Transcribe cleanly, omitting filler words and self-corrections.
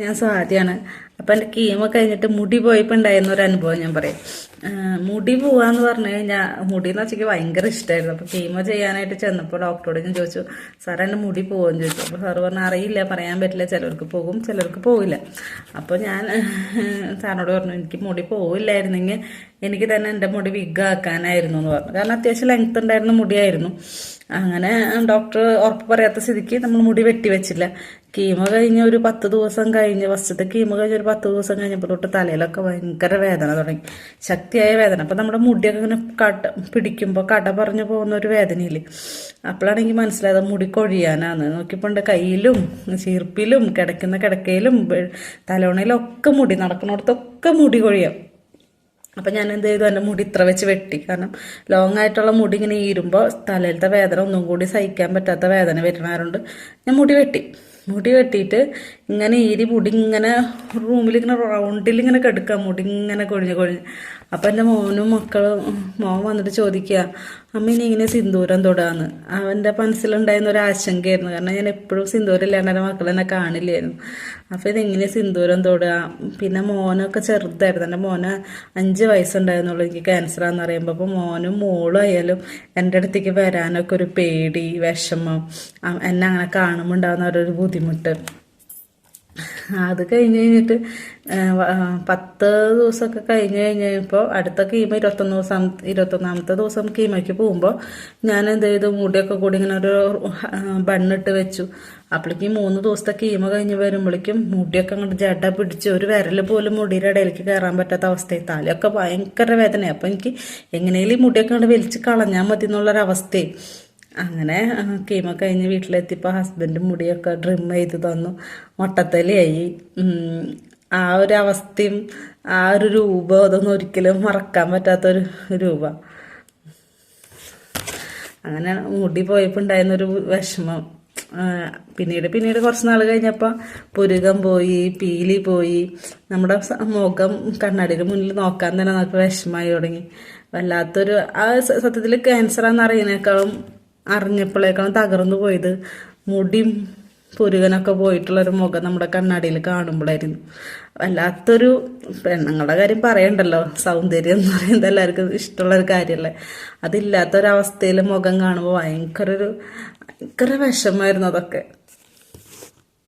ഞാൻ സ്വാതിയാണ്. അപ്പം എൻ്റെ കീമോ കഴിഞ്ഞിട്ട് മുടി പോയപ്പോൾ ഉണ്ടായിരുന്ന ഒരു അനുഭവം ഞാൻ പറയാം. മുടി പോവാന്ന് പറഞ്ഞു കഴിഞ്ഞാൽ മുടി എന്ന് വെച്ചാൽ ഭയങ്കര ഇഷ്ടമായിരുന്നു. അപ്പോൾ കീമോ ചെയ്യാനായിട്ട് ചെന്നപ്പോൾ ഡോക്ടറോട് ഞാൻ ചോദിച്ചു, സാർ എൻ്റെ മുടി പോകുമെന്ന് ചോദിച്ചു. അപ്പോൾ സാറ് പറഞ്ഞു, അറിയില്ല, പറയാൻ പറ്റില്ല, ചിലർക്ക് പോകും ചിലർക്ക് പോവില്ല. അപ്പോൾ ഞാൻ സാറിനോട് പറഞ്ഞു, എനിക്ക് മുടി പോവില്ലായിരുന്നെങ്കിൽ എനിക്ക് തന്നെ എൻ്റെ മുടി വിഗാക്കാനായിരുന്നു എന്ന് പറഞ്ഞു. കാരണം അത്യാവശ്യം ലെങ്ത് ഉണ്ടായിരുന്ന മുടിയായിരുന്നു. അങ്ങനെ ഡോക്ടർ ഉറപ്പ് പറയാത്ത സ്ഥിതിക്ക് നമ്മൾ മുടി വെട്ടി വെച്ചില്ല. കീമോ കഴിഞ്ഞ ഒരു 10 ദിവസം കഴിഞ്ഞ്, ഫസ്റ്റത്തെ കീമോ കഴിഞ്ഞ ഒരു 10 ദിവസം കഴിഞ്ഞപ്പോൾ തൊട്ട് തലയിലൊക്കെ ഭയങ്കര വേദന തുടങ്ങി, ശക്തിയായ വേദന. അപ്പം നമ്മുടെ മുടിയൊക്കെ ഇങ്ങനെ പിടിക്കുമ്പോൾ കട പറഞ്ഞു പോകുന്ന ഒരു വേദനയില്ലേ. അപ്പോഴാണ് എനിക്ക് മനസ്സിലായത് മുടി കൊഴിയാനാന്ന്. നോക്കിയപ്പോൾ കയ്യിലും ചീർപ്പിലും കിടക്കുന്ന കിടക്കയിലും തലോണയിലും ഒക്കെ മുടി, നടക്കുന്നിടത്തൊക്കെ മുടി കൊഴിയാം. അപ്പം ഞാൻ എന്ത് ചെയ്തു, എൻ്റെ മുടി ഇത്ര വെച്ച് വെട്ടി. കാരണം ലോങ് ആയിട്ടുള്ള മുടി ഇങ്ങനെ ഈരുമ്പോൾ തലയിലത്തെ വേദന ഒന്നും കൂടി സഹിക്കാൻ പറ്റാത്ത വേദന വരുന്നതുകൊണ്ട് ഞാൻ മുടി വെട്ടിയിട്ട് ഇങ്ങനെ ഈരി മുടി ഇങ്ങനെ റൂമിൽ ഇങ്ങനെ റൗണ്ടിൽ ഇങ്ങനെ കിടക്കുക, മുടി ഇങ്ങനെ കൊഴിഞ്ഞ്. അപ്പം എൻ്റെ മോനും മോൻ വന്നിട്ട് ചോദിക്കുക, അമ്മ ഇനി ഇങ്ങനെ സിന്ദൂരം തൊടാന്ന്. അവൻ്റെ മനസ്സിലുണ്ടായിരുന്ന ഒരു ആശങ്കയായിരുന്നു. കാരണം ഞാൻ എപ്പോഴും സിന്ദൂരം ഇല്ലാണ്ട് എൻ്റെ മക്കളെന്നെ കാണില്ലായിരുന്നു. അപ്പോൾ ഇതെങ്ങനെ സിന്ദൂരം തൊടുക. പിന്നെ മോനൊക്കെ ചെറുതായിരുന്നു. എൻ്റെ മോന് 5 വയസ്സുണ്ടായിരുന്നുള്ളൂ എനിക്ക് ക്യാൻസറാന്ന് പറയുമ്പോൾ. അപ്പോൾ മോനും മോളും ആയാലും എൻ്റെ അടുത്തേക്ക് വരാനൊക്കെ ഒരു പേടി, വിഷമം, എന്നെ അങ്ങനെ കാണുമ്പോൾ ഉണ്ടാകുന്ന ഒരു ബുദ്ധിമുട്ട്. അത് കഴിഞ്ഞിട്ട് 10 ദിവസമൊക്കെ കഴിഞ്ഞപ്പോൾ അടുത്ത കീമോ 21ാമത്തെ ദിവസം കീമോയ്ക്ക് പോകുമ്പോൾ ഞാൻ എന്ത് ചെയ്തു, മുടിയൊക്കെ കൂടി ഇങ്ങനെ ഒരു ബണ്ണിട്ട് വെച്ചു. അപ്പോഴേക്കും 3 ദിവസത്തെ കീമോ കഴിഞ്ഞ് വരുമ്പോഴേക്കും മുടിയൊക്കെ അങ്ങോട്ട് ജട പിടിച്ച് ഒരു വിരൽ പോലും മുടിയുടെ ഇടയിലേക്ക് കയറാൻ പറ്റാത്ത അവസ്ഥയായി. തലയൊക്കെ ഭയങ്കര വേദനയാണ്. അപ്പം എനിക്ക് എങ്ങനെയും ഈ മുടിയൊക്കെ അങ്ങോട്ട് വലിച്ച് കളഞ്ഞാൽ മതി എന്നുള്ളൊരവസ്ഥയായി. അങ്ങനെ കീമോ കഴിഞ്ഞ് വീട്ടിലെത്തിയപ്പോൾ ഹസ്ബൻഡ് മുടിയൊക്കെ ട്രിം ചെയ്ത് തന്നു, മൊട്ടത്തലയായി. ആ ഒരു അവസ്ഥയും ആ ഒരു രൂപം അതൊന്നും ഒരിക്കലും മറക്കാൻ പറ്റാത്തൊരു രൂപം. അങ്ങനെ മുടി പോയപ്പോൾ ഉണ്ടായിരുന്നൊരു വിഷമം. പിന്നീട് കുറച്ച് നാൾ കഴിഞ്ഞപ്പോൾ പുരുകം പോയി, പീലി പോയി, നമ്മുടെ മുഖം കണ്ണാടിയുടെ മുന്നിൽ നോക്കാൻ തന്നെ നമുക്ക് വിഷമമായി തുടങ്ങി. വല്ലാത്തൊരു ആ സത്യത്തിൽ ക്യാൻസറാന്ന് അറിഞ്ഞപ്പോഴേക്കാളും തകർന്നു പോയത് മുടിയും പുരുകനൊക്കെ പോയിട്ടുള്ളൊരു മുഖം നമ്മുടെ കണ്ണാടിയിൽ കാണുമ്പോഴായിരുന്നു. വല്ലാത്തൊരു, പെണ്ണുങ്ങളുടെ കാര്യം പറയണ്ടല്ലോ, സൗന്ദര്യം എന്ന് പറയുന്നത് എല്ലാവർക്കും ഇഷ്ടമുള്ളൊരു കാര്യമല്ലേ. അതില്ലാത്തൊരവസ്ഥയിൽ മുഖം കാണുമ്പോൾ ഭയങ്കര വിഷമമായിരുന്നു അതൊക്കെ.